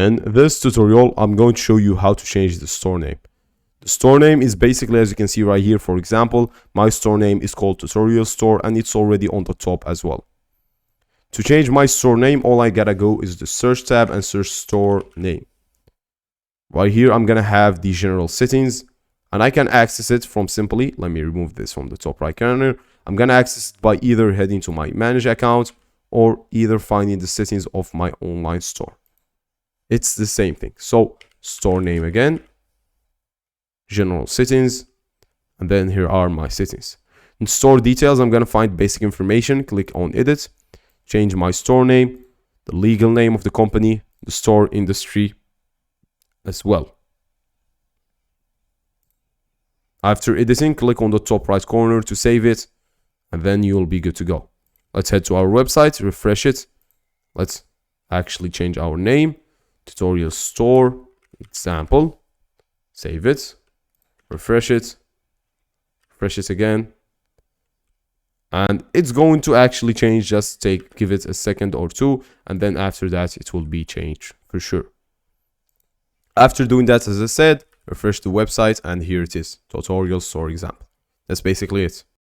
In this tutorial, I'm going to show you how to change the store name. The store name is basically, as you can see right here, for example, my store name is called Tutorial Store and it's already on the top as well. To change my store name, all I gotta go is the search tab and search store name. Right here, I'm gonna have the general settings and I can access it from simply, let me remove this from the top right corner. I'm gonna access it by either heading to my manage account or either finding the settings of my online store. It's the same thing. So store name again, general settings, and then here are my settings. In store details, I'm gonna find basic information, click on edit, change my store name, the legal name of the company, the store industry as well. After editing, click on the top right corner to save it, and then you'll be good to go. Let's head to our website, refresh it. Let's actually change our name, Tutorial Store, example, save it, refresh it again. And it's going to actually change, just give it a second or two, and then after that it will be changed for sure. After doing that, as I said, refresh the website and here it is, Tutorial Store example. That's basically it.